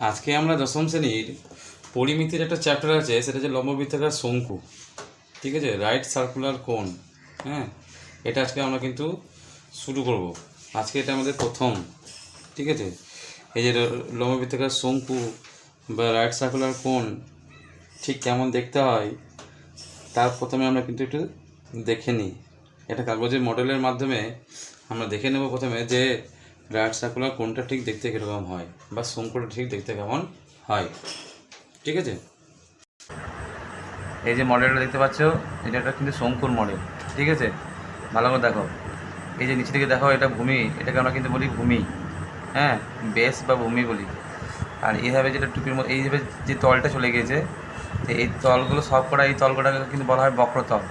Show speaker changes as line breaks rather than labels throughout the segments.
আজকে আমরা দশম শ্রেণীর পরিমিতির একটা চ্যাপ্টার আছে, সেটা হচ্ছে লম্ববৃত্তাকার শঙ্কু। ঠিক আছে, রাইট সার্কুলার কোন। হ্যাঁ, এটা আজকে আমরা কিন্তু শুরু করব। আজকে এটা আমাদের প্রথম। ঠিক আছে, এই যে লম্ববৃত্তাকার শঙ্কু বা রাইট সার্কুলার কোন ঠিক কেমন দেখতে হয় তার প্রথমে আমরা কিন্তু একটু দেখে নিই। এটা কাগজের মডেলের মাধ্যমে আমরা দেখে নেব প্রথমে যে রাইট সার্কুলার কোনটা ঠিক দেখতে কীরকম হয় বা শঙ্কুটা ঠিক দেখতে কেমন হয়। ঠিক আছে, এই যে মডেলটা দেখতে পাচ্ছ, এটা একটা কিন্তু শঙ্কুর মডেল। ঠিক আছে, ভালো করে দেখো, এই যে নিচে থেকে দেখো, এটা ভূমি, এটাকে আমরা কিন্তু বলি ভূমি। হ্যাঁ, বেস বা ভূমি বলি। আর এইভাবে যেটা টুপির মধ্যে এইভাবে যে তলটা চলে গিয়েছে, তো এই তলগুলো সব করা, এই তলগুলোকে কিন্তু বলা হয় বক্রতল।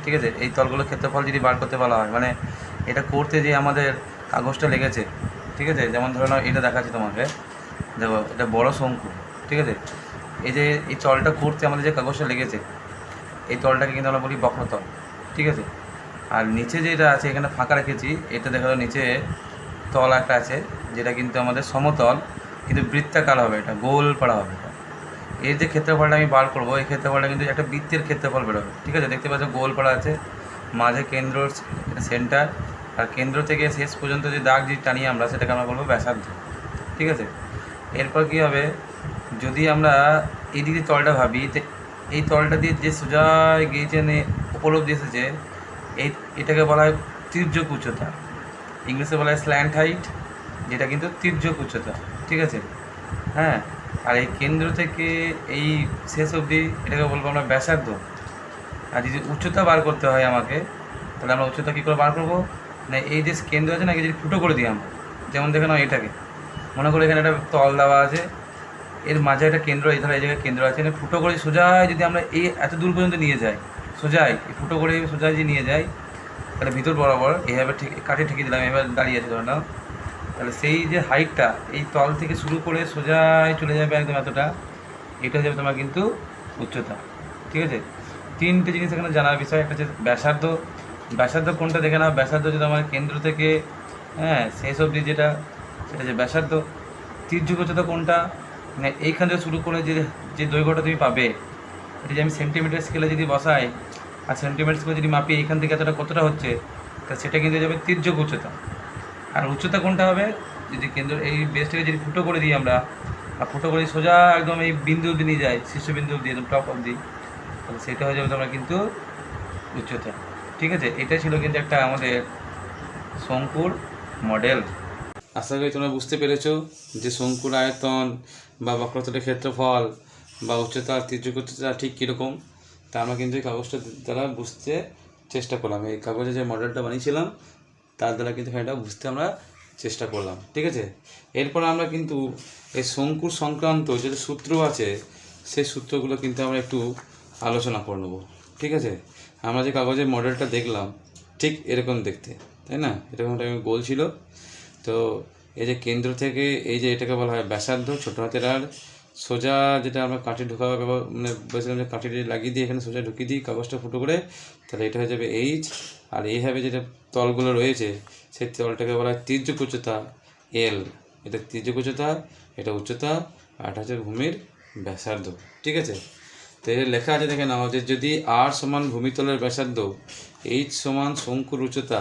ঠিক আছে, এই তলগুলোর ক্ষেত্রফল যদি বার করতে বলা হয়, মানে এটা করতে যে আমাদের কাগজটা লেগেছে। ঠিক আছে, যেমন ধরো না, এটা দেখাচ্ছি তোমাকে, দেখো এটা বড় শঙ্কু। ঠিক আছে, এই যে এই তলটা করতে আমাদের যে কাগজটা লেগেছে, এই তলটাকে কিন্তু আমরা বলি বক্রতল। ঠিক আছে, আর নিচে যেটা আছে এখানে ফাঁকা রেখেছি, এটা দেখা যাবে নিচে তল একটা আছে, যেটা কিন্তু আমাদের সমতল কিন্তু বৃত্তাকার হবে, এটা গোল পাড়া হবে। এর যে ক্ষেত্রফলটা আমি বার করবো, এই ক্ষেত্রফলটা কিন্তু একটা বৃত্তের ক্ষেত্রফল বেরোবে। ঠিক আছে, দেখতে পাচ্ছ গোল পাড়া আছে, মাঝে কেন্দ্র সেন্টার, আর কেন্দ্র থেকে শেষ পর্যন্ত যে দাগ যে টানিয়ে আমরা, সেটাকে আমরা বলবো ব্যাসার্ধ। ঠিক আছে, এরপর কী হবে, যদি আমরা এই দিকে তলটা ভাবি, তো এই তলটা দিয়ে যে সোজা গিয়েছে উপর অব্দি এসেছে, এটাকে বলা হয় তির্যক উচ্চতা। ইংলিশে বলা হয় স্ল্যান্ট হাইট, যেটা কিন্তু তির্যক উচ্চতা। ঠিক আছে, হ্যাঁ, আর এই কেন্দ্র থেকে এই শেষ অবধি এটাকে বলবো আমরা ব্যাসার্ধ। আর যদি উচ্চতা বার করতে হয় আমাকে, তাহলে আমরা উচ্চতা কী করে বার করবো, মানে এই যে কেন্দ্র আছে না, যদি ফুটো করে দিই আমরা, যেমন দেখে নাও, এটাকে মনে করি এখানে একটা তল দেওয়া আছে, এর মাঝে একটা কেন্দ্র, এই ধরো এই জায়গায় কেন্দ্র আছে, এখানে ফুটো করে সোজাই যদি আমরা এই এত দূর পর্যন্ত নিয়ে যাই, সোজাই ফুটো করে সোজাই যদি নিয়ে যাই, তাহলে ভিতর বরাবর এইভাবে ঠিক কাঠে ঠেকিয়ে দিলাম, এবার দাঁড়িয়ে আছে ধরে নাও, তাহলে সেই যে হাইটটা এই তল থেকে শুরু করে সোজাই চলে যাবে একদম এতটা, এটা হয়ে যাবে তোমার কিন্তু উচ্চতা। ঠিক আছে, তিনটে জিনিস এখানে জানার বিষয়, একটা হচ্ছে ব্যাসার্ধ। ব্যাসার্ধ কোনটা দেখে নাও, ব্যাসার্ধ যদি আমার কেন্দ্র থেকে শেষ অবধি যেটা, সেটা যে ব্যাসার্ধ। তির্যক উচ্চতা কোনটা, মানে এইখান থেকে শুরু করে যে যে দৈর্ঘ্যটা তুমি পাবে, এটা যে আমি সেন্টিমিটার স্কেলে যদি বসাই আর সেন্টিমিটার স্কেলে যদি মাপি, এইখান থেকে এতটা কতটা হচ্ছে, তা সেটা কিন্তু যাবে তির্যক উচ্চতা। আর উচ্চতা কোনটা হবে, যদি কেন্দ্র এই বেসটাকে যদি ফুটো করে দিই আমরা, আর ফুটো করে সোজা একদম এই বিন্দু অবধি নিয়ে যাই, শীর্ষবিন্দু অবধি, একদম টপ অবধি, তাহলে সেটা হয়ে যাবে তোমরা কিন্তু উচ্চতা। ঠিক আছে, এটা ছিল কিন্তু একটা আমাদের শঙ্কুর মডেল। আশা করি তোমরা বুঝতে পেরেছো যে শঙ্কুর আয়তন বা বক্রতলের ক্ষেত্রফল বা উচ্চতা, তির্যক উচ্চতা ঠিক কীরকম, তা আমরা কিন্তু এই কাগজটা দ্বারা বুঝতে চেষ্টা করলাম। এই কাগজে যে মডেলটা বানিয়েছিলাম তার দ্বারা কিন্তু এটা বুঝতে আমরা চেষ্টা করলাম। ঠিক আছে, এরপর আমরা কিন্তু এই শঙ্কুর সংক্রান্ত যে সূত্র আছে, সেই সূত্রগুলো কিন্তু আমরা একটু আলোচনা করে নেব। ঠিক আছে, আমরা যে কাগজের মডেলটা দেখলাম ঠিক এরকম দেখতে, তাই না? এরকম একটা গোল ছিল। তো এই যে কেন্দ্র থেকে এই যে এটাকে বলা হয় ব্যাসার্ধ, ছোটো হাতের আর, সোজা যেটা আমরা কাঠি ঢোকাবো, মানে বলছিলাম যে কাঠিটি লাগিয়ে দিই এখানে, সোজা ঢুকিয়ে দিই কাগজটা ফুটো করে, তাহলে এটা হয়ে যাবে এইচ। আর এইভাবে যেটা তলগুলো রয়েছে, সেই তলটাকে বলা হয় তির্যক উচ্চতা এল। এটা তির্যক উচ্চতা, এটা উচ্চতা, আর এটা হচ্ছে ভূমির ব্যাসার্ধ। ঠিক আছে, তো এর লেখা আছে দেখে নাও, যে যদি আর সমান ভূমিতলের ব্যাসার্ধ, এইচ সমান শঙ্কুর উচ্চতা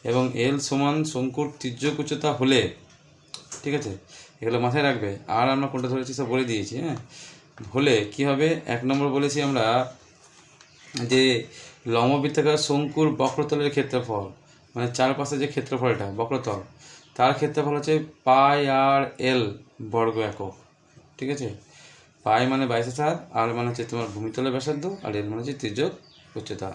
এবং এল সমান শঙ্কুর তির্যক উচ্চতা হলে, ঠিক আছে, এগুলো মাথায় রাখবে। আর আমরা কোনটা ধরেছি সব বলে দিয়েছি। হ্যাঁ, হলে কি হবে, এক নম্বর বলেছি আমরা যে লম্ববৃত্তাকার শঙ্কুর বক্রতলের ক্ষেত্রফল, মানে চারপাশে যে ক্ষেত্রফলটা বক্রতল, তার ক্ষেত্রফল হচ্ছে পাই আর এল বর্গ একক। ঠিক আছে, পাই মানে 22/7, আর মানে হচ্ছে তোমার ভূমিতলের ব্যাসার্ধ, আর এল মানে হচ্ছে তির্যক উচ্চতা।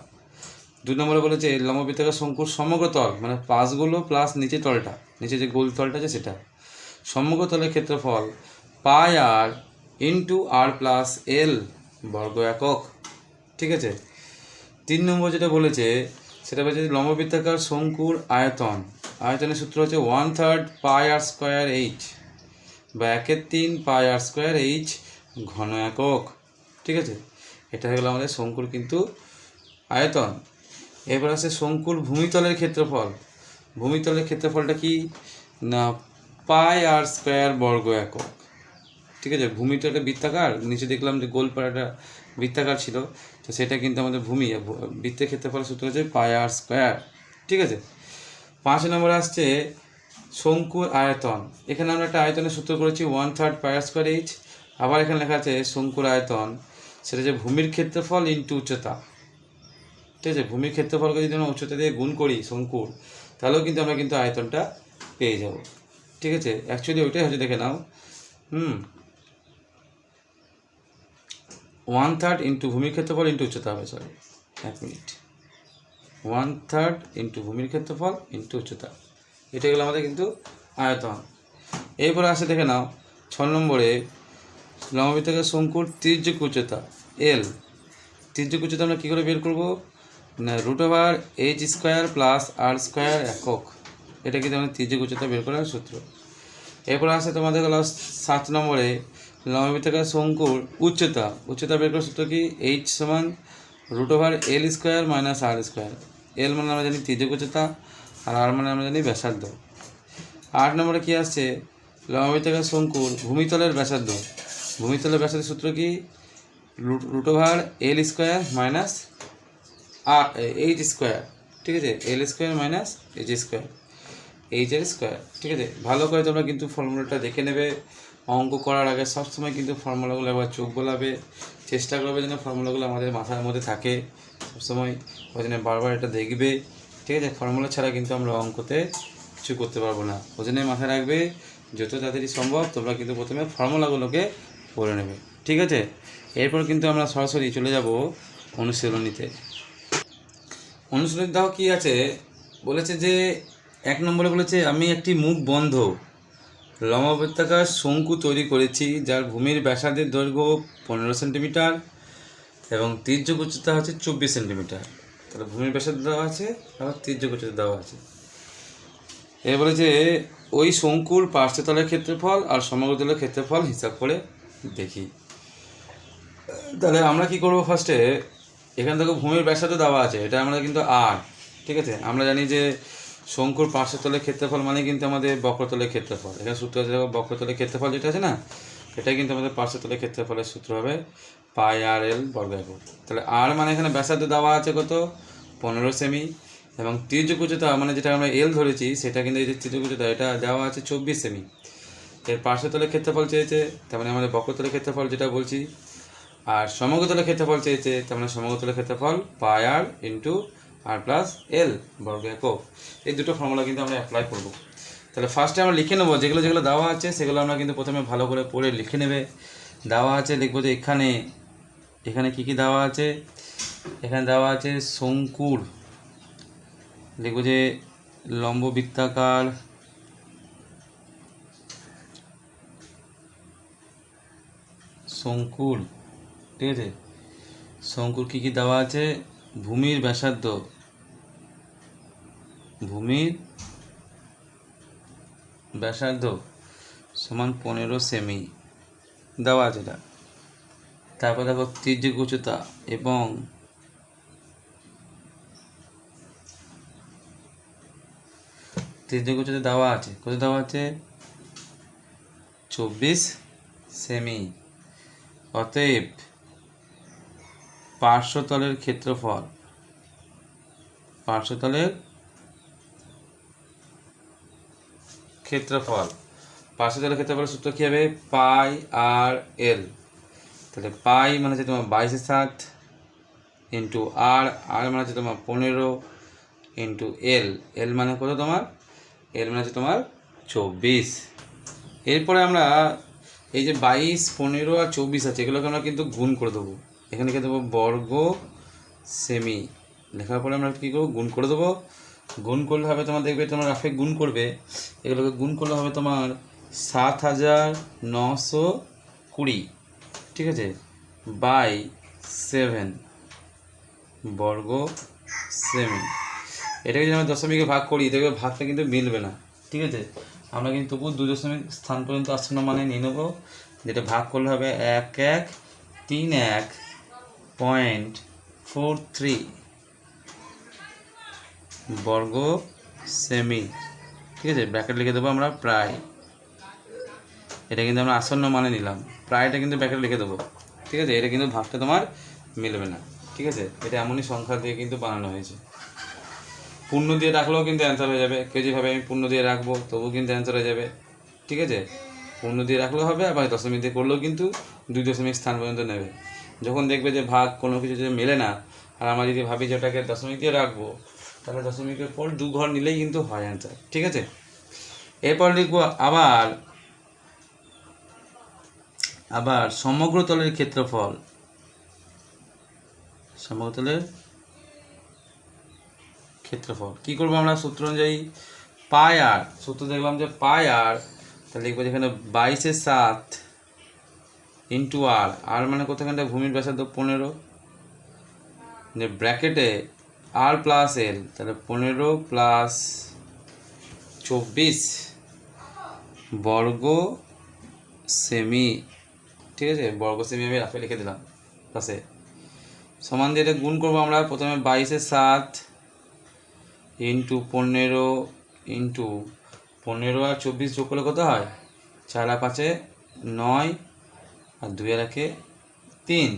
2 নম্বরে বলেছে লম্ববৃত্তাকার শঙ্কুর সমগ্র তল, মানে পাশগুলো প্লাস নিচে তলটা, নিচে যে গোল তলটা আছে সেটা, সমগ্র তলের ক্ষেত্রফল পাই আর ইন্টু আর প্লাস এল বর্গ একক। ঠিক আছে, 3 নম্বর যেটা বলেছে সেটা বলছে লম্ববৃত্তাকার শঙ্কুর আয়তন, আয়তনের সূত্র হচ্ছে 1/3 পাই আর স্কোয়ার এইচ বা 1/3 পাই আর স্কোয়ার এইচ ঘন একক। ঠিক আছে, এটা হয়ে গেল আমাদের শঙ্কুর কিন্তু আয়তন। এরপর আছে শঙ্কুর ভূমিতলের ক্ষেত্রফল। ভূমিতলের ক্ষেত্রফলটা কি না, পাই আর স্কোয়ার বর্গ একক। ঠিক আছে, ভূমি তো একটা বৃত্তাকার, নিচে দেখলাম যে গোল একটা বৃত্তাকার ছিল, তো সেটা কিন্তু আমাদের ভূমি। বৃত্তের ক্ষেত্রফলের সূত্র হচ্ছে পাই আর স্কোয়ার। ঠিক আছে, 5 নম্বরে আসছে শঙ্কুর আয়তন। এখানে আমরা একটা আয়তনের সূত্র করেছি 1/3 পাই আর স্কোয়ার এইচ। আবার এখানে লেখা আছে শঙ্কুর আয়তন, সেটা হচ্ছে ভূমির ক্ষেত্রফল ইন্টু উচ্চতা। ঠিক আছে, ভূমির ক্ষেত্রফলকে যদি আমরা উচ্চতা দিয়ে গুণ করি শঙ্কুর, তাহলেও কিন্তু আমরা কিন্তু আয়তনটা পেয়ে যাব। ঠিক আছে, অ্যাকচুয়ালি ওইটাই হচ্ছে, দেখে নাও। 1/3 ইন্টু ভূমির ক্ষেত্রফল ইন্টু উচ্চতা হবে, সরি 1 মিনিট, 1/3 ইন্টু ভূমির ক্ষেত্রফল ইন্টু উচ্চতা, এটা হলো আমাদের কিন্তু আয়তন। এরপরে আসে দেখে নাও 6 নম্বরে লম্ববৃত্তাকার শঙ্কুর তির্যক উচ্চতা এল। তির্যক উচ্চতা আমরা কী করে বের করবো না, √h² প্লাস আর স্কোয়ার একক, এটা কিন্তু আমাদের তির্যক উচ্চতা বের করার সূত্র। এরপরে আসে তোমাদের হলো 7 নম্বরে লম্ববৃত্তাকার শঙ্কুর উচ্চতা বের করার সূত্র কি, h সমান √l² মাইনাস আর স্কোয়ার। এল মানে আমরা জানি তির্যক উচ্চতা, আর আর মানে আমরা জানি ব্যাসার্ধ। 8 নম্বরে কী আসছে, লম্ববৃত্তাকার শঙ্কুর ভূমিতলের ব্যাসার্ধ। ভূমিতলের ব্যাসার্ধের সূত্র কি, √l² মাইনাস h²। ঠিক আছে, l² মাইনাস h², h-এর স্কোয়ার। ঠিক আছে, ভালো করে তোমরা কিন্তু ফর্মুলাটা দেখে নেবে। অঙ্ক করার আগে সবসময় কিন্তু ফর্মুলাগুলো একবার চোখ বোলাবে, চেষ্টা করবে যেন ফর্মুলাগুলো আমাদের মাথার মধ্যে থাকে সবসময়, ওই জন্য বারবার এটা দেখবে। ঠিক আছে, ফর্মুলা ছাড়া কিন্তু আমরা অঙ্কতে কিছু করতে পারবো না, ওই জন্য মাথায় রাখবে যত তাড়াতাড়ি সম্ভব তোমরা কিন্তু প্রথমে ফর্মুলাগুলোকে পড়ে নেবে। ঠিক আছে, এরপর কিন্তু আমরা সরাসরি চলে যাব অনুশীলনীতে। অনুশীলনী দাও কী আছে বলেছে যে 1 নম্বরে বলেছে আমি একটি মুখ বন্ধ লম্ববৃত্তাকার শঙ্কু তৈরি করেছি, যার ভূমির ব্যাসার্ধের দৈর্ঘ্য 15 সেন্টিমিটার এবং তির্যক উচ্চতা হচ্ছে 24 সেন্টিমিটার। তাহলে ভূমির ব্যাসার্ধ দেওয়া আছে, আবার তির্যক উচ্চতা দেওয়া আছে। এ বলেছে ওই শঙ্কুর পার্শ্বতলের ক্ষেত্রফল আর সমগ্রতলের ক্ষেত্রফল হিসাব করে দেখি। তাহলে আমরা কি করব, ফার্স্টে এখান থেকে ভূমির ব্যাসার্ধ দেওয়া আছে, এটা আমরা কিন্তু আর। ঠিক আছে, আমরা জানি যে শঙ্কুর পার্শ্বতলের ক্ষেত্রফল মানে কিন্তু আমাদের বক্রতলের ক্ষেত্রফল। এখানে সূত্র আছে বক্রতলের ক্ষেত্রফল যেটা আছে না, এটা কিন্তু আমাদের পার্শ্বতলের ক্ষেত্রফলের সূত্র হবে পাই আর এল বর্গ একক। তাহলে আর মানে এখানে ব্যাসার্ধ দেওয়া আছে কত, 15 সেমি, এবং তির্যক উচ্চতা মানে যেটা আমরা এল ধরেছি সেটা কিন্তু এই যে তির্যক উচ্চতা এটা দেওয়া আছে 24 সেমি। এর পার্শ্বতলের ক্ষেত্রফল চেয়েছে, তার মানে আমাদের বক্রতলের ক্ষেত্রফল যেটা বলছি, আর সমগ্রতলের ক্ষেত্রফল চেয়েছে, তার মানে সমগ্রতলের ক্ষেত্রফল পাই আর ইন্টু আর প্লাস এল বর্গ একক। এই দুটো ফর্মুলা কিন্তু আমরা অ্যাপ্লাই করব। তাহলে ফার্স্টে আমরা লিখে নেবো যেগুলো যেগুলো দেওয়া আছে সেগুলো আমরা কিন্তু প্রথমে ভালো করে পড়ে লিখে নেবে। দেওয়া আছে লিখবো যে এখানে কী কী দেওয়া আছে, এখানে দেওয়া আছে শঙ্কুর, লিখবো যে লম্ববৃত্তাকার শঙ্কুর। ঠিক আছে, শঙ্কুর কী কী দেওয়া আছে, ভূমির ব্যাসার্ধ সমান 15 সেমি দেওয়া আছে এটা। তারপর দেখো তির্যক উচ্চতা এবং তির্যক উচ্চতা দেওয়া আছে, কত দেওয়া আছে, 24 সেমি। অতএব পার্শ্বতলের ক্ষেত্রফল পার্শ্বতলের ক্ষেত্রফলের সূত্র কী হবে, পাই আর এল। তাহলে পাই মানে হচ্ছে তোমার 22/7 ইন্টু আর মানে হচ্ছে তোমার 15 ইন্টু এল মানে কত তোমার, এল মানে হচ্ছে তোমার 24। এরপরে আমরা এই যে 22, 15 আর 24 আছে এগুলোকে আমরা কিন্তু গুণ করে দেবো। এখানে লিখে দেবো বর্গ সেমি, লেখার পরে আমরা কী করবো, গুণ করে দেবো। গুণ করলে হবে তোমার, দেখবে তোমার রাফে গুণ করবে, এগুলোকে গুণ করলে হবে তোমার 7920। ঠিক আছে, বাই 7 বর্গ সেমি। এটাকে যদি আমরা দশমিকে ভাগ করি দেখবে ভাগটা কিন্তু মিলবে না। ঠিক আছে, আমরা কিন্তু তবু 2 দশমিক স্থান পর্যন্ত আসন্ন মানে নিয়ে নেবো, যেটা ভাগ করলে হবে 1131.43 বর্গ সেমি। ঠিক আছে, ব্র্যাকেট লিখে দেবো আমরা প্রায়। এটা কিন্তু আমরা আসন্ন মানে নিলাম, প্রায়টা কিন্তু ব্র্যাকেটে লিখে দেবো, ঠিক আছে। এটা কিন্তু ভাগটা তোমার মিলবে না, ঠিক আছে। এটা এমনই সংখ্যা দিয়ে কিন্তু বানানো হয়েছে। পূর্ণ দিয়ে রাখলেও কিন্তু অ্যান্সার হয়ে যাবে, কেউ যেভাবে আমি পূর্ণ দিয়ে রাখবো তবুও কিন্তু অ্যান্সার হয়ে যাবে, ঠিক আছে। পূর্ণ দিয়ে রাখলেও হবে, আবার দশমিক দিয়ে করলেও কিন্তু 2 দশমিক স্থান পর্যন্ত নেবে। যখন দেখবে যে ভাগ কোনো কিছু যদি মেলে না, আর আমরা যদি ভাবি যে ওটাকে দশমিক দিয়ে রাখবো, তাহলে দশমিকের পর 2 ঘর নিলেই কিন্তু হয় অ্যান্সার, ঠিক আছে। এরপর লিখবো আবার সমগ্র তলের ক্ষেত্রফল। সমগ্র তলের ক্ষেত্রফল কী করবো আমরা? সূত্র অনুযায়ী পাই আর, সূত্র দেখলাম যে পাই আর, তাহলে লিখবো যেখানে 22/7 ইন্টু আর মানে কোথাখানটা ভূমির ব্যাসার্ধ 15, যে ব্র্যাকেটে আর প্লাস এল, তাহলে 15 প্লাস 24 বর্গ সেমি, ঠিক আছে। বর্গ সেমি আমি রাফে লিখে দিলাম পাশে। সমান দিয়ে এটা গুণ করবো আমরা। প্রথমে 22/7 ইন্টু 15 ইন্টু 15 আর 24 যোগ করলে কত হয়? 4 আর 5 9 আর 2 আর 1 3।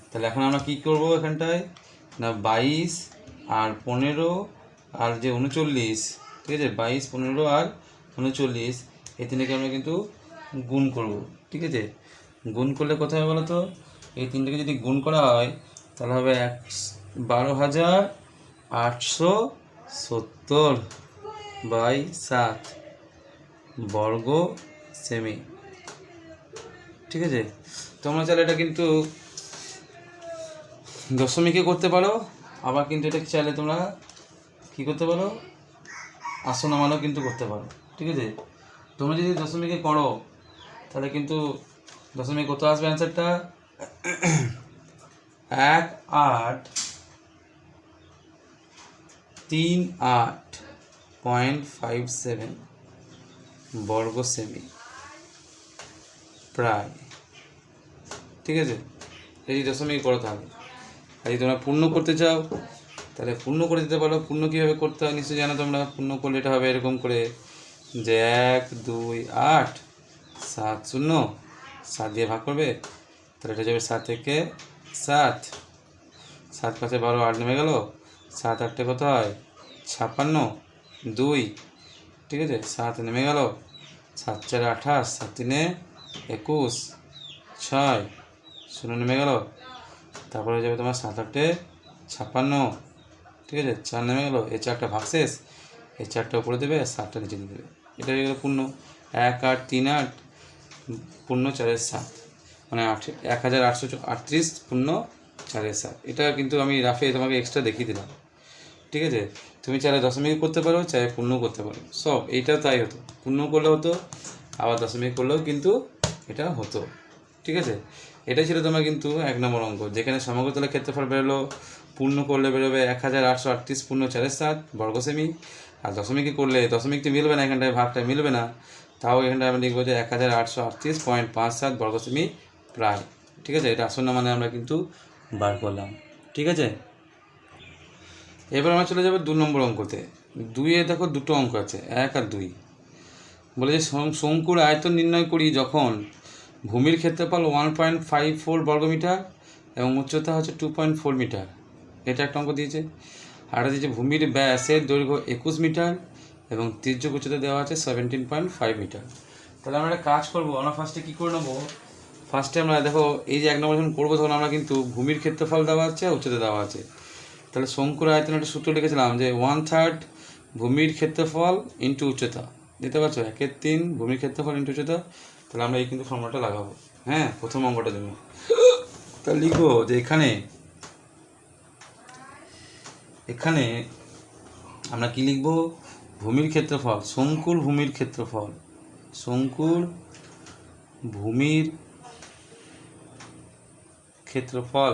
তাহলে এখন আমরা কী করবো এখানটায় না, 22 আর 15 আর যে 39, ঠিক আছে, 22 15 আর 39 এই তিনটাকে আমরা কিন্তু গুণ করব, ঠিক আছে। গুণ করলে কত হবে বলো তো? এই তিনটাকে যদি গুণ করা হয় তাহলে হবে 12,870/7 বর্গ সেমি, ঠিক আছে। তোমরা চাইলে এটা কিন্তু দশমিকে করতে পারো, আবার কিন্তু এটা চাইলে তোমরা কী করতে পারো, আসন্ন মানও কিন্তু করতে পারো, ঠিক আছে। তোমরা যদি দশমিকে করো তাহলে কিন্তু দশমিক কত আসবে অ্যান্সারটা? 1838.57 বর্গ সেমি প্রায়, ঠিক আছে। এই দশমিক করো তাহলে। আর যদি তোমরা পূর্ণ করতে চাও তাহলে পূর্ণ করে দিতে পারো। পূর্ণ কীভাবে করতে হয় নিশ্চয়ই জানো তোমরা। পূর্ণ করলে এটা হবে এরকম করে যে 1 2 8 7 0 7 দিয়ে ভাগ করবে, তাহলে এটা যাবে 7 থেকে 7, 7 5 12 8 নেমে গেল, 7 8 কত হয়? 56 2, ঠিক আছে। 7 নেমে গেল, 7 4 28, 7 3 21 6 0 নেমে গেল, তারপরে যাবে তোমার 7 8 56, ঠিক আছে। 4 নেমে গেল, এই 4টা ভাগশেষ, এই 4টা উপরে দেবে, 7টা নিচে দিয়ে দেবে। এটা হয়ে গেলো পূর্ণ। 1 8 3 8 পূর্ণ 4 7, মানে 1838 পূর্ণ 4 7। এটা কিন্তু আমি রাফে তোমাকে এক্সট্রা দেখিয়ে দিলাম, ঠিক আছে। তুমি চাইলে দশমিক করতে পারো, চাইলে পূর্ণ করতে পারো, সব এইটাও তাই হতো। পূর্ণ করলে হতো, আবার দশমিক করলেও কিন্তু এটা হতো, ঠিক আছে। এটাই ছিল তোমার কিন্তু 1 নম্বর অঙ্ক, যেখানে সমগ্র তলের ক্ষেত্রফল বেরোলো, পূর্ণ করলে বেরোবে 1838 পূর্ণ 4 7 বর্গ সেমি। আর দশমিকে করলে দশমিকটি মিলবে না, এখানটায় ভাগটা মিলবে না, তাও এখানটায় আমরা লিখবো যে 1838.57 বর্গ সেমি প্রায়, ঠিক আছে। এটা আসন্ন মানে আমরা কিন্তু বার করলাম, ঠিক আছে। এবার আমরা চলে যাবো 2 নম্বর অঙ্কতে। 2-এ দেখো দুটো অঙ্ক আছে, 1 আর 2। বলে যে শঙ্কুর আয়তন নির্ণয় করি যখন ভূমির ক্ষেত্রফল 1.54 বর্গমিটার এবং উচ্চতা হচ্ছে 2.4 মিটার। এটা একটা অঙ্ক দিয়েছে। আর দিয়েছে ভূমির ব্যাসের দৈর্ঘ্য 21 মিটার এবং তির্যক উচ্চতা দেওয়া আছে 17.5 মিটার। তাহলে আমরা একটা কাজ করবো, আমরা ফার্স্টে কী করে নেবো? ফার্স্টে আমরা দেখো এই যে 1 নম্বর যখন করবো তখন আমরা কিন্তু ভূমির ক্ষেত্রফল দেওয়া আছে, উচ্চতা দেওয়া আছে। তাহলে শঙ্কুর আয়তনের একটা সূত্র লিখেছিলাম যে 1/3 ভূমির ক্ষেত্রফল ইন্টু উচ্চতা, দিতে পারছো 1/3 ভূমির ক্ষেত্রফল ইন্টু উচ্চতা। তাহলে আমরা এই কিন্তু ফর্মুলাটা লাগাবো, হ্যাঁ, প্রথম অঙ্কটার জন্য। তাহলে লিখবো যে এখানে আমরা কি লিখবো? ভূমির ক্ষেত্রফল, শঙ্কুর ভূমির ক্ষেত্রফল, শঙ্কুর ভূমির ক্ষেত্রফল,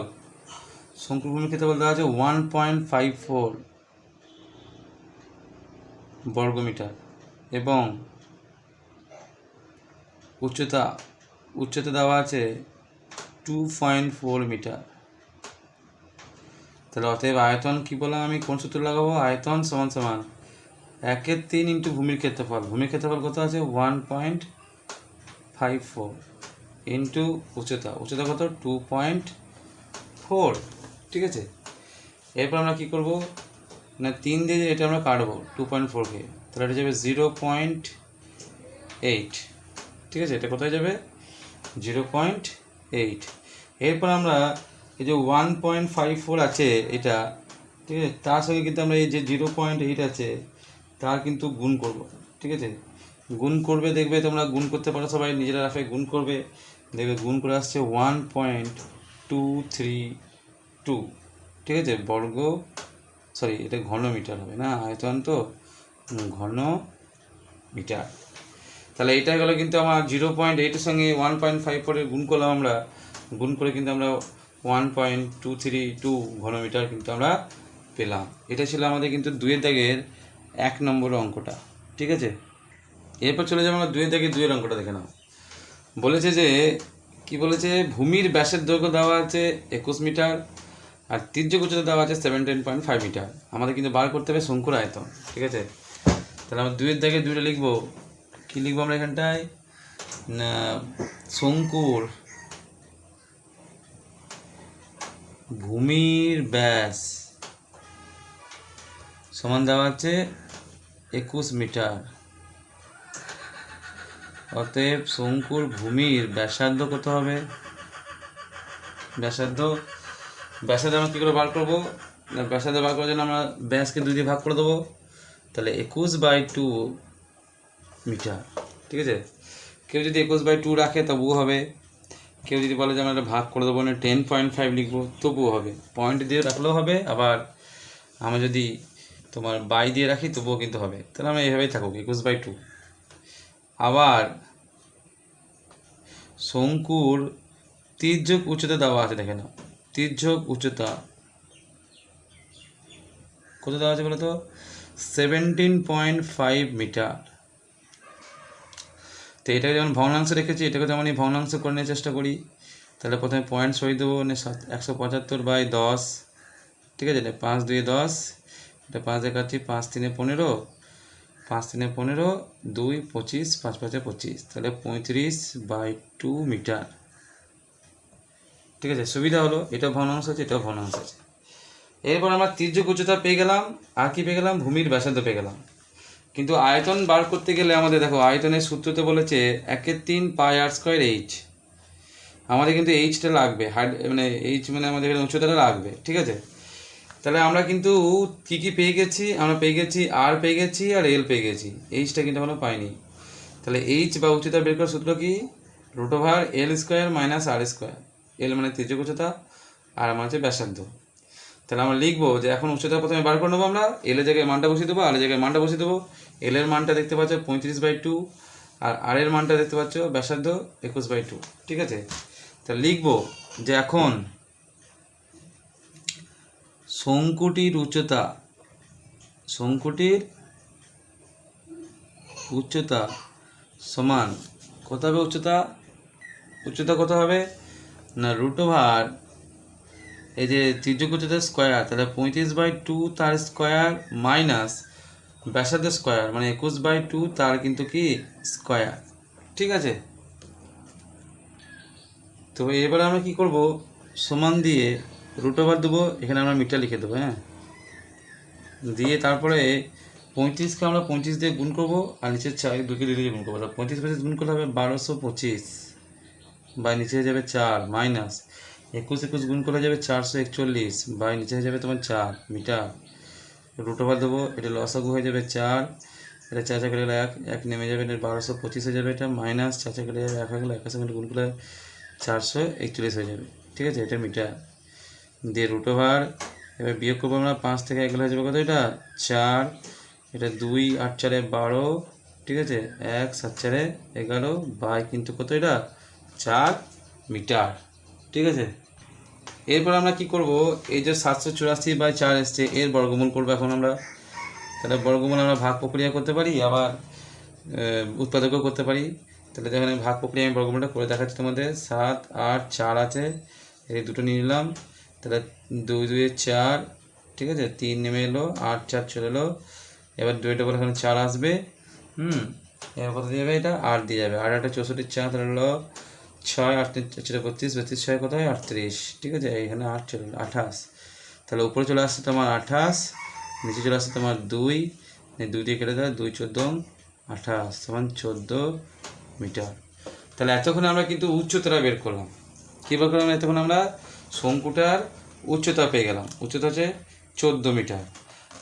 শঙ্কুর ভূমির ক্ষেত্রফল দেওয়া আছে 1.54 বর্গমিটার এবং উচ্চতা দেওয়া আছে 2.4 মিটার। তাহলে অতএব আয়তন কী বললাম আমি, কোন সূত্র লাগাবো? আয়তন সমান 1/3 ইন্টু ভূমির ক্ষেত্রফল। ভূমির ক্ষেত্রফল কত আছে? 1.54 2.54 ইন্টু উচ্চতা কত 2.4, ঠিক আছে। এরপর আমরা কী করবো না 3 দিয়ে এটা আমরা কাটবো 2.4কে, তাহলে এটা যাবে 0.8, ঠিক আছে। এটা কোথায় যাবে 0.8। এরপর আমরা এই যে 1.54 আছে এটা, ঠিক আছে, তার সঙ্গে কিন্তু আমরা এই যে 0.8 আছে তার কিন্তু গুণ করব, ঠিক আছে। গুণ করবে, দেখবে তোমরা গুণ করতে পারো, সবাই নিজেরা রাফে গুণ করবে, দেখবে গুণ করে আসছে 1.232, ঠিক আছে, বর্গ, সরি এটা ঘন মিটার হবে না, আয়তন তো, ঘন মিটার। তাহলে এটা গেলো কিন্তু আমার 0.8-এর সঙ্গে 1.54 গুণ করলাম আমরা, গুণ করে কিন্তু আমরা 1.232 ঘনমিটার কিন্তু আমরা পেলাম। এটা ছিল আমাদের কিন্তু 2 দাগের 1 নম্বর অঙ্কটা, ঠিক আছে। এরপর চলে যাবো আমরা 2 দাগের 2 অঙ্কটা দেখে নাও। বলেছে যে কি বলেছে, ভূমির ব্যাসের দৈর্ঘ্য দেওয়া আছে 21 মিটার আর তির্যক উচ্চতা দেওয়া আছে 17.5 মিটার। আমাদের কিন্তু বার করতে হবে শঙ্কুর আয়তন, ঠিক আছে। তাহলে আমরা 2 দাগের 2টা লিখবো, কি লিখবো আমরা এখানটায় না, শঙ্কুর ভূমির ব্যাস সমান দেওয়া আছে 21 মিটার, অতএব শঙ্কুর ভূমির ব্যাসার্ধ কত হবে, ব্যাসার্ধ আমরা কী করে বার করবো না, ব্যাসার্ধ বার করার জন্য আমরা ব্যাসকে 2 দিয়ে ভাগ করে দেবো, তাহলে 21/2 মিটার, ঠিক আছে। কেউ যদি 21/2 রাখে তবুও হবে, কেউ যদি বলে যে আমরা এটা ভাগ করে দেবো না 10.5 লিখবো তবুও হবে, পয়েন্ট দিয়ে রাখলেও হবে, আবার আমরা যদি তোমার বাই দিয়ে রাখি তবুও কিন্তু হবে। তাহলে আমরা এইভাবেই থাকুক 21/2। আবার শঙ্কুর তির্যক উচ্চতা দেওয়া আছে, দেখে নাও, তির্যক উচ্চতা কত দেওয়া আছে বলো তো, 17.5 মিটার। তো এটাকে যেমন ভগ্নাংশ রেখেছি, এটাকে যেমন ভগ্নাংশ করে নেওয়ার চেষ্টা করি। তাহলে প্রথমে পয়েন্ট সরিয়ে দেবো, 175/10, ঠিক আছে। এটা 5 2 10, এটা 5 দেখাচ্ছি, 5 3 15, 5 3 15, 2 25, 5 5 25, তাহলে 35/2 মিটার, ঠিক আছে। সুবিধা হলো, এটা ভগ্নাংশ আছে, এটাও ভগ্নাংশ আছে। এরপর আমরা তির্যক উচ্চতা পেয়ে গেলাম, আর কি পেয়ে গেলাম, ভূমির ব্যাসার্ধ পেয়ে গেলাম। কিন্তু আয়তন বার করতে গেলে আমাদের দেখো আয়তনের সূত্রতে বলেছে 1/3 পাই আর স্কোয়ার এইচ, আমাদের কিন্তু এইচটা লাগবে, মানে এইচ মানে আমাদের এখানে উচ্চতাটা লাগবে, ঠিক আছে। তাহলে আমরা কিন্তু কী কী পেয়ে গেছি, আমরা পেয়ে গেছি আর পেয়ে গেছি আর এল পেয়ে গেছি, এইচটা কিন্তু আমরা পাইনি। তাহলে এইচ বা উচ্চতা বের করার সূত্র কি, √L² - R², এল মানে তির্যক উচ্চতা আর আমার হচ্ছে ব্যাসার্ধ। তাহলে আমরা লিখবো যে এখন উচ্চতা প্রথমে বার করে নেবো আমরা, এলের জায়গায় মানটা বসিয়ে দেবো, আর জায়গায় মানটা বসিয়ে দেবো। এলের মানটা দেখতে পাচ্ছ 35/2 আর আর এর মানটা দেখতে পাচ্ছ ব্যাসার্ধ 21/2, ঠিক আছে। তাহলে লিখবো যে এখন শঙ্কুটির উচ্চতা সমান কত হবে, উচ্চতা কত হবে না √, এই যে তির্যক উচ্চতা স্কোয়ার, তাহলে 35/2 তার স্কোয়ার মাইনাস ব্যাসার্ধ স্কোয়ার মানে 21/2 তার কিন্তু কি স্কোয়ার, ঠিক আছে। তো এবারে আমরা কি করব, সমান দিয়ে √, দেবো, এখানে আমরা মিটার লিখে দেবো, হ্যাঁ, দিয়ে তারপরে 35কে আমরা 25 দিয়ে গুণ করবো, আর নিচে 2কে দিয়ে গুণ করবো, 35 গুণ করলে হবে 1225, বা নিচে হয়ে যাবে 4 মাইনাস 21 গুণ করলে যাবে 441, বা নিচে হয়ে যাবে তোমার 4 মিটার, √, দেবো, এটা লসাগু হয়ে যাবে 4, এটা 4 গেলে 1 নেমে যাবে, এটা 1225 হয়ে যাবে, এটা মাইনাস 4 গেলে 1 হয়ে গেলে 1 সঙ্গে গুণ করলে 441 হয়ে যাবে, ঠিক আছে। এটা মিটার দিয়ে √, এবার বিয়োগ করবো আমরা, 5 থেকে 1 গেলে হয়ে যাবে কত, এটা 4, এটা 2 8 4 12, ঠিক আছে, 1 7 4 11, বাই কিন্তু কত এটা 4 মিটার, ঠিক আছে। এরপর আমরা কি করব, এই যে 784/4 এসছে এর বর্গমূল করবো এখন আমরা। তাহলে বর্গমূল আমরা ভাগ প্রক্রিয়া করতে পারি, আবার উৎপাদকও করতে পারি। তাহলে এখানে ভাগ প্রক্রিয়া আমি বর্গমূলটা করে দেখাচ্ছি তোমাদের। 7 8 4 আছে, এই দুটো নিয়ে নিলাম, তাহলে 2 2 4, ঠিক আছে, 3 নেমে এলো, 8 4 চলে এলো, এবার 2 বলে এখানে 4 আসবে, এবার কত দিয়ে যাবে, এটা 8 দিয়ে যাবে, আর একটা 64 তাহলে হলো 6 8 32 32 6 কত হয় 38, ঠিক আছে। এইখানে 8 চলে 28, তাহলে উপরে চলে আসছে তোমার 28, নিচে চলে আসছে তোমার 2, 2 দিয়ে কেটে দেয় 2 14 28 সমান 14 মিটার। তাহলে এতক্ষণ আমরা কিন্তু উচ্চতাটা বের করলাম। কী বের করলাম এতক্ষণ আমরা, শঙ্কুটার উচ্চতা পেয়ে গেলাম, উচ্চতা হচ্ছে 14 মিটার,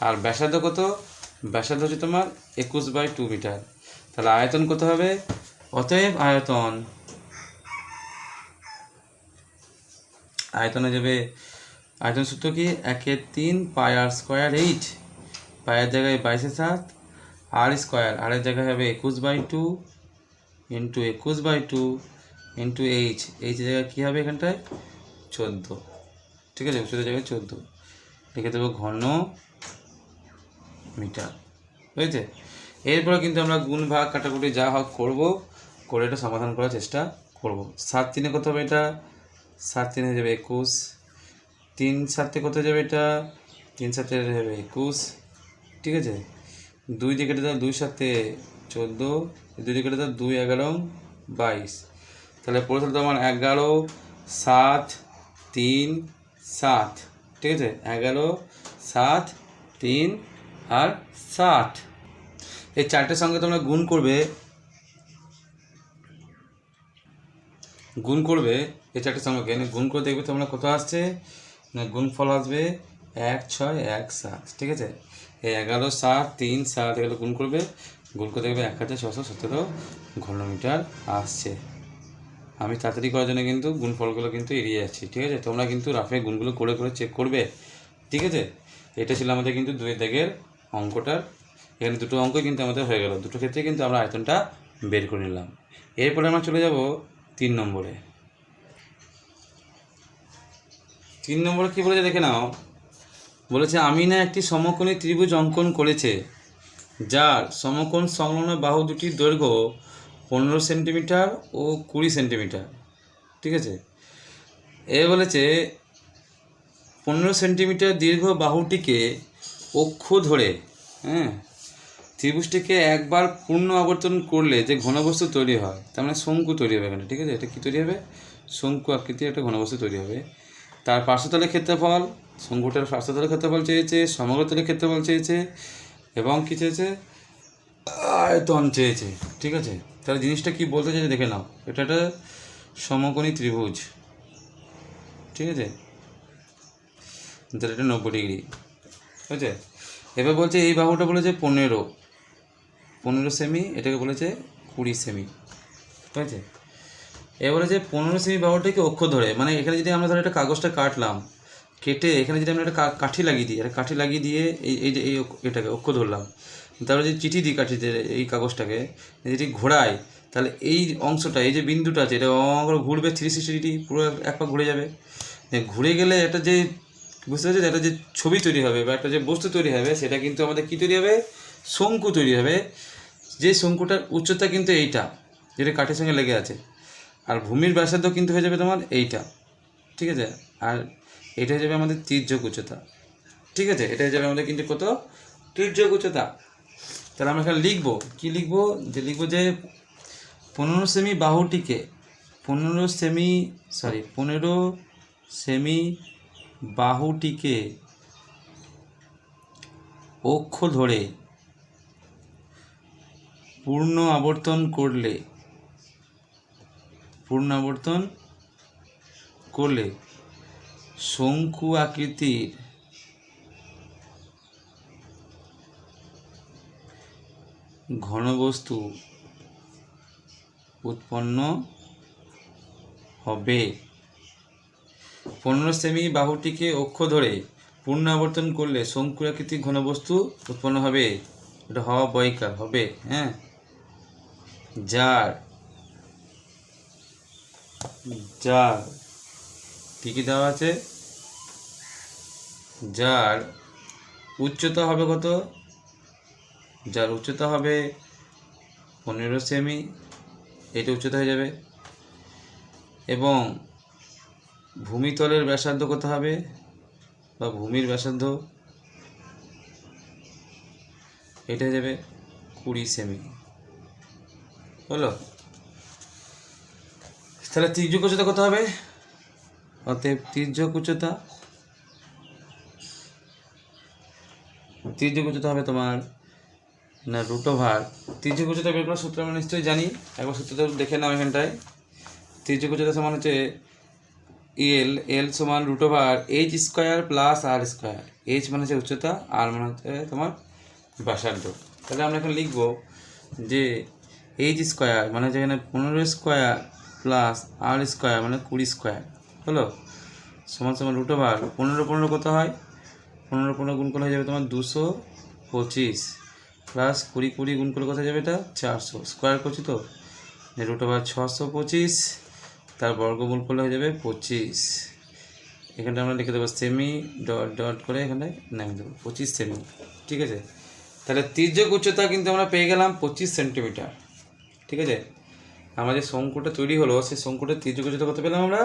আর ব্যাসার্ধ কত, ব্যাসার্ধ হচ্ছে তোমার 21/2 মিটার। তাহলে আয়তন কত হবে, অতএব আয়তন, আয়তনে যাবে, আয়তন সূত্র কি, 1/3 পাই আর স্কোয়ার 8, পায়ের জায়গায় 22/7, আর স্কোয়ার, আরের জায়গায় হবে 21/2 ইন্টু 21/2 ইন্টু এইচ, এইচের জায়গায় কী হবে এখানটায় 14, ঠিক আছে, উচ্চতার জায়গায় 14 লিখে দেবো ঘন মিটার, বুঝেছে। এরপরে কিন্তু আমরা গুণ ভাগ কাটাকুটি যা হোক করবো, করে এটা সমাধান করার চেষ্টা করব। 7 3 কত হবে এটা, 7 3 হয়ে যাবে 21, 3 7 কত হয়ে যাবে এটা, 3 7 হয়ে যাবে 21, ঠিক আছে। 2 দিয়ে কেটে দাও 2 7 14, 2 দিয়ে কেটে দাও 2 11 22, তাহলে পড়ে থাকতো আমার 11 7 3 7, ঠিক আছে, 11 7 3 আর 7, এই চারটের সঙ্গে তোমরা গুণ করবে, এই চারটের সঙ্গে গুণ করে দেখবে তোমরা কত আসছে, না গুণফল আসবে 1 6 1 7, ঠিক আছে। এই 11 7 3 7 এগুলো গুণ করবে, গুণ করে দেখবে 1617 ঘনমিটার আসছে। আমি তাড়াতাড়ি করার জন্য কিন্তু গুণফলগুলো কিন্তু এড়িয়ে যাচ্ছি, ঠিক আছে। তোমরা কিন্তু রাফে গুণগুলো করে করে চেক করবে, ঠিক আছে। এটা ছিল আমাদের কিন্তু 2 দাগের অঙ্কটার, এখানে দুটো অঙ্ক কিন্তু আমাদের হয়ে গেল, দুটো ক্ষেত্রে কিন্তু আমরা আয়তনটা বের করে নিলাম। এরপরে আমরা চলে যাব 3 নম্বরে। 3 নম্বরে কী বলেছে দেখে নাও, বলেছে আমিনা একটি সমকোণী ত্রিভুজ অঙ্কন করেছে, যার সমকোণ সংলগ্ন বাহু দুটির দৈর্ঘ্য 15 সেন্টিমিটার ও 20 সেন্টিমিটার, ঠিক আছে। এ বলেছে 15 সেন্টিমিটার দীর্ঘ বাহুটিকে অক্ষ ধরে, হ্যাঁ, ত্রিভুজটিকে একবার পূর্ণ আবর্তন করলে যে ঘনবস্তু তৈরি হয়, তার মানে শঙ্কু তৈরি হবে এখানে, ঠিক আছে। এটা কী তৈরি হবে, শঙ্কু আকৃতির একটা ঘনবস্তু তৈরি হবে। তার পার্শ্বতলের ক্ষেত্রফল, শঙ্কুটার পার্শ্বতলের ক্ষেত্রফল চেয়েছে, সমগ্রতলের ক্ষেত্রফল চেয়েছে, এবং কী চেয়েছে, আয়তন চেয়েছে, ঠিক আছে। তাহলে জিনিসটা কি বলতে চাইছে দেখে নাও, এটা একটা সমকোণী ত্রিভুজ, ঠিক আছে, তাহলে এটা 90 ডিগ্রি, ঠিক আছে। এবার বলছে এই বাহুটা বলেছে 15 সেমি, এটাকে বলেছে 20 সেমি, ঠিক আছে। এবার বলেছে 15 সেমি বাহুটাকে অক্ষ ধরে, মানে এখানে যদি আমরা ধরো একটা কাগজটা কাটলাম, কেটে এখানে যদি আমরা একটা কাঠি লাগিয়ে দিই, একটা কাঠি লাগিয়ে দিয়ে এই যে এটাকে অক্ষ ধরলাম, তারপরে যদি চিঠি দিই কাঠিতে এই কাগজটাকে যদি ঘোরাই, তাহলে এই অংশটা, এই যে বিন্দুটা আছে, এটা ঘুরবে 360 ডিগ্রি, পুরো এক পাক ঘুরে যাবে। ঘুরে গেলে একটা যে, বুঝতে পারছি, একটা যে ছবি তৈরি হবে বা একটা যে বস্তু তৈরি হবে, সেটা কিন্তু আমাদের কী তৈরি হবে, শঙ্কু তৈরি হবে। যে শঙ্কুটার উচ্চতা কিন্তু এইটা, যেটা কাঠের সঙ্গে লেগে আছে, আর ভূমির ব্যাসার্ধ কিন্তু হয়ে যাবে তোমার এইটা, ঠিক আছে। আর এটা হয়ে যাবে আমাদের তির্যক উচ্চতা, ঠিক আছে। এটা হয়ে যাবে আমাদের কিন্তু কত, তির্যক উচ্চতা। তাহলে আমরা এখানে লিখবো, কী লিখবো, যে লিখবো যে 15 সেমি বাহুটিকে, 15 সেমি বাহুটিকে অক্ষ ধরে পূর্ণ আবর্তন করলে শঙ্কু আকৃতির ঘনবস্তু উৎপন্ন হবে। 15 সেমি বাহুটিকে অক্ষ ধরে পূর্ণ আবর্তন করলে শঙ্কু আকৃতির ঘনবস্তু উৎপন্ন হবে, এটা হওয়া বৈকার হবে, হ্যাঁ, যার কী কী দেওয়া আছে, যার উচ্চতা হবে কত, যার উচ্চতা হবে 15 সেমি, এটা উচ্চতা হয়ে যাবে, এবং ভূমিতলের ব্যাসার্ধ কত হবে, বা ভূমির ব্যাসার্ধ, এটা হয়ে যাবে 20 সেমি, হলো। তাহলে তির্যক উচ্চতা কত হবে? অতএব তির্যক উচ্চতা হবে তোমার না √, তির্যক উচ্চতা বের করার সূত্র আমরা নিশ্চয়ই জানি, একবার সূত্রটা দেখে নাও এখানটায়। তির্যক উচ্চতা সমান হচ্ছে এল সমান √h² প্লাস r²। h মানে হচ্ছে উচ্চতা, আর মানে হচ্ছে তোমার ব্যাসার্ধ। তাহলে আমরা এখন লিখবো যে h² মানে হচ্ছে এখানে 15² প্লাস r² মানে 20² হলো, সমান সমান √। 15 কত হয়? 15 গুণ করলে হয়ে যাবে তোমার 225 প্লাস 20 গুণ করলে কোথায় যাবে? এটা 400 স্কোয়ার করছি তো, √, 625 তার বর্গমূল করলে হয়ে যাবে 25। এখানটা আমরা লিখে দেবো সেমি ডট করে এখানে নামিয়ে দেবো 25 সেমি। ঠিক আছে, তাহলে তির্যক উচ্চতা কিন্তু আমরা পেয়ে গেলাম 25 সেন্টিমিটার। ঠিক আছে, আমাদের শঙ্কুটা তৈরি হলো, সেই শঙ্কুটার তির্যক উচ্চতা কত পেলাম আমরা?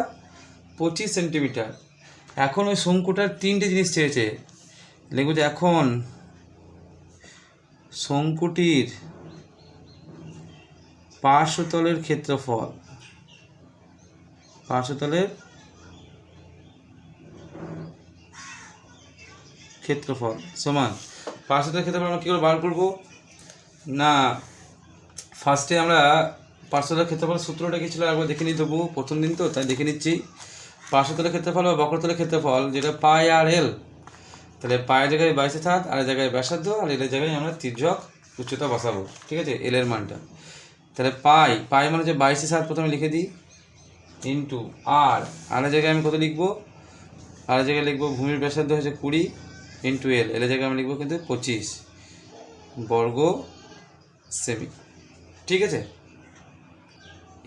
25 সেন্টিমিটার। এখন ওই শঙ্কুটার 3টে জিনিস চেয়েছে, লিখব যে এখন শঙ্কুটির পার্শ্বতলের ক্ষেত্রফল সমান পার্শ্বতলের ক্ষেত্রফল আমরা কী করে বার করবো না, ফার্স্টে আমরা পার্শ্বতলের ক্ষেত্রফল সূত্রটা কি ছিল একবার দেখে নিয়ে দেবো, প্রথম দিন তো তাই দেখে নিচ্ছি। পার্শ্বতলের ক্ষেত্রফল বা বক্রতলের ক্ষেত্রফল যেটা পাই আর এল, তাহলে পায়ের জায়গায় 22/7, আর জায়গায় ব্যাসার্ধ, আর এলের জায়গায় আমরা তির্যক উচ্চতা বসাবো। ঠিক আছে, এলের মানটা। তাহলে পাই মানে হচ্ছে 22/7 প্রথমে লিখে দিই, ইন্টু আর জায়গায় আমি কত লিখবো? আর জায়গায় লিখবো ভূমির ব্যাসার্ধ হচ্ছে 20 ইন্টু এলের জায়গায় আমি লিখবো কিন্তু 25 বর্গ সেমি। ঠিক আছে,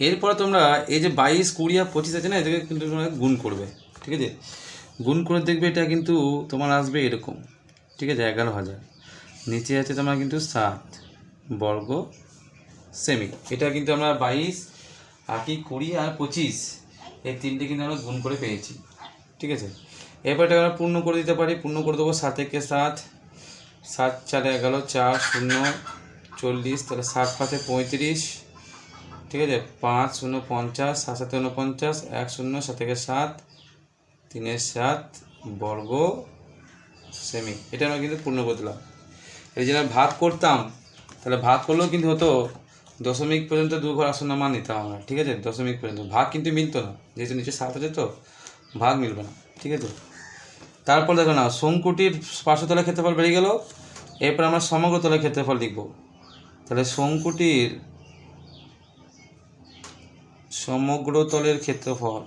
এরপরে তোমরা এই যে 22, 20 আর 25 আছে না, এটাকে কিন্তু তোমরা গুণ করবে। ঠিক আছে, গুণ করে দেখবে এটা কিন্তু তোমার আসবে এরকম। ঠিক আছে, 11,000, নিচে আছে তোমার কিন্তু 7 বর্গ সেমি। এটা কিন্তু আমরা 22, 20 আর 25 এই তিনটে কিন্তু আমরা গুণ করে পেয়েছি। ঠিক আছে, এরপর এটা আমরা পূর্ণ করে দিতে পারি, পূর্ণ করে দেবো 7 × 7, 7 × 4 = 4 0 40, তাহলে 7 × 5 = 35। ঠিক আছে, 5 0 50, 7 7 49, 1 0 7 × 7 3 × 7 বর্গ সেমি। এটা আমরা কিন্তু পূর্ণ করে দিলাম। এই যে ভাগ করতাম, তাহলে ভাগ করলেও কিন্তু হতো দশমিক পর্যন্ত 2 ঘর আসন্ন মান নিতাম আমরা। ঠিক আছে, দশমিক পর্যন্ত ভাগ কিন্তু মিলতো না, যেহেতু নিচে 7 আছে তো ভাগ মিলবে না। ঠিক আছে, তারপর দেখো না শঙ্কুটির পার্শ্বতলের ক্ষেত্রফল বেরিয়ে গেল। এরপর আমরা সমগ্র তলের ক্ষেত্রফল লিখব। তাহলে শঙ্কুটির সমগ্র তলের ক্ষেত্রফল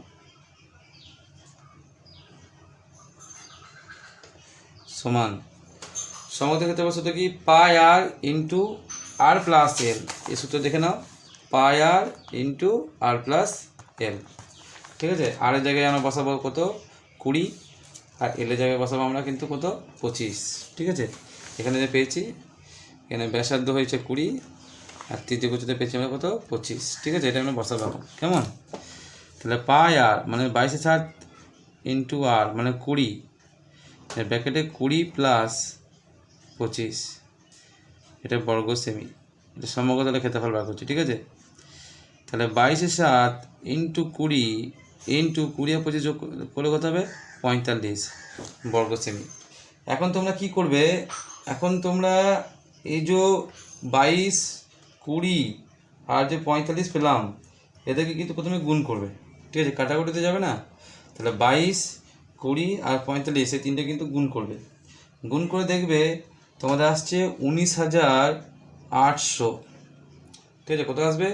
সমান সমগ্র ক্ষেত্রফল সূত্র কি? পাই আর ইন্টু আর প্লাস এল। এই সূত্র দেখে নাও, পাই আর ইন্টু আর প্লাস এল। ঠিক আছে, আর এর জায়গায় আমরা বসাবো কত? 20, আর এলের জায়গায় বসাবো আমরা কিন্তু কত? 25। ঠিক আছে, এখানে যে পেয়েছি, এখানে ব্যাসার্ধ হয়েছে 20 আর তির্যক উচ্চতা পেয়েছি আমরা কত? 25। ঠিক আছে, এটা আমরা বসাবো কেমন। তাহলে পাই আর মানে 22/7 ইন্টু আর মানে 20, ব্র্যাকেটে 20 প্লাস 25, এটা বর্গ সেমি। এটা সমগ্র তলের ক্ষেত্রফল বার করছি। ঠিক আছে, তাহলে 22/7 ইন্টু 20 ইন্টু 20 আর 25 যোগ করলে কত হবে? 45 বর্গ সেমি। এখন তোমরা কি করবে? এখন তোমরা এই যে 22, 20 আর যে 45 পেলাম, এদেরকে কিন্তু প্রথমে গুণ করবে। ঠিক আছে, কাটাকুটিতে যাবে না। তাহলে 22, 20 আর 45 এই তিনটে কিন্তু গুণ করবে। গুণ করে দেখবে তোমাদের আসছে 19,800। ঠিক আছে, কত আসবে?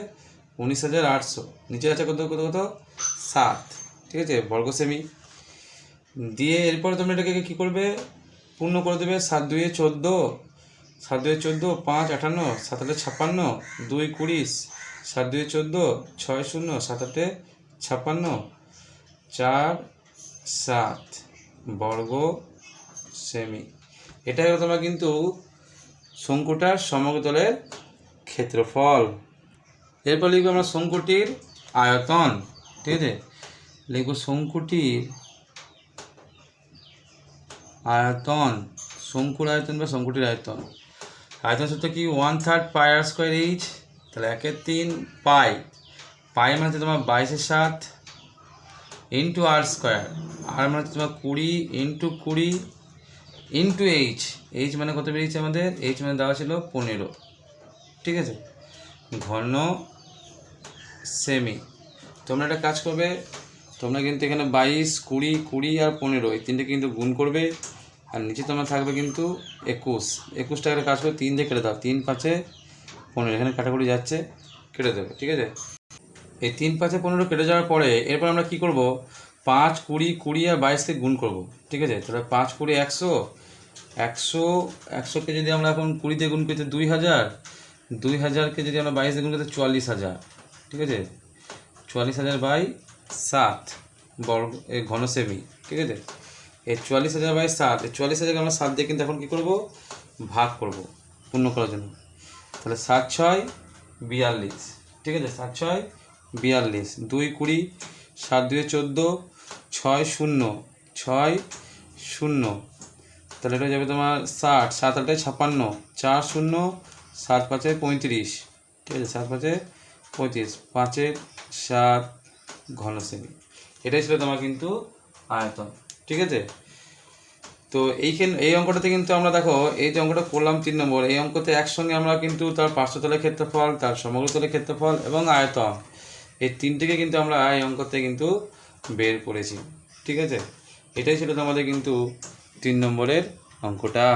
19,800। নিচে আছে কত কত কত? 7। ঠিক আছে, বর্গ সেমি দিয়ে এরপরে তোমরা এটাকে কী করবে? পূর্ণ করে দেবে। 7 2 14, 7 2 14, 5 58, 7 8 56, 2 20, 7 2 14, 6 0, 7 8 56, 4 7 বর্গ সেমি। এটা হলো তোমরা কিন্তু শঙ্কুটার সমগ্র তলের ক্ষেত্রফল। এরপর লিখবো আমরা শঙ্কুটির আয়তন। ঠিক আছে, লিখবো শঙ্কুটির আয়তন, শঙ্কুর আয়তন বা শঙ্কুটির আয়তন। আয়তন সূত্র কি? 1/3 পাই আর স্কোয়ার এইচ। তাহলে 1/3 পাই, পাই মানে হচ্ছে তোমার 22/7 ইন্টু আর স্কোয়ার, আর মানে হচ্ছে তোমার 20 ইন্টু 20 ইন্টু এইচ, এইচ মানে কত বেরিয়েছে আমাদের, এইচ মানে দেওয়া ছিল 15, ঠিক আছে, ঘন সেমি। তোমরা একটা কাজ করবে, তোমরা কিন্তু এখানে 22, 20, 20 আর 15 এই তিনটে কিন্তু গুণ করবে, আর নিচে তোমার থাকবে কিন্তু 21, 21 টাকার কাজ করে 3 দিয়ে কেটে দাও, 3 5 15, এখানে কাটাকুটি যাচ্ছে, কেটে দেবে, ঠিক আছে। এই 3 5 15 কেটে যাওয়ার পরে এরপর আমরা কি করব, 5, 20, 20 আর 22কে গুণ করব, ঠিক আছে। তাহলে 5 20 100, 100কে যদি আমরা এখন 20 দিয়ে গুণ করি তো 2000, 2000কে যদি আমরা 22 দিয়ে গুণ করি তো 44,000, ঠিক আছে, 44,000/7 বর্গ ঘন সেমি, ঠিক আছে। এই 44,000/7, এই 44,000কে আমরা 7 দিয়ে কিন্তু এখন কী করবো, ভাগ করব পূর্ণ করার জন্য। তাহলে 7 6 42, ঠিক আছে, 7 6 42, 2 20, 7 2 14, 6 0 6 0, তাহলে এটা যাবে তোমার 60, 7 8 56, 4 0, 7 5 35, ঠিক আছে, 7 5 35, 5 7 ঘন সেমি। এটাই ছিল তোমার কিন্তু আয়তন, ঠিক আছে। তো এই অঙ্কটাতে কিন্তু আমরা দেখো, এই যে অঙ্কটা করলাম 3 নম্বর, এই অঙ্কতে একসঙ্গে আমরা কিন্তু তার পার্শ্বতলের ক্ষেত্রফল, তার সমগ্রতলের ক্ষেত্রফল এবং আয়তন, এই তিনটিকে কিন্তু আমরা এই অঙ্কতে কিন্তু বের করেছি, ঠিক আছে। এটাই ছিল তোমাদের কিন্তু 3 নম্বরের অঙ্কটা।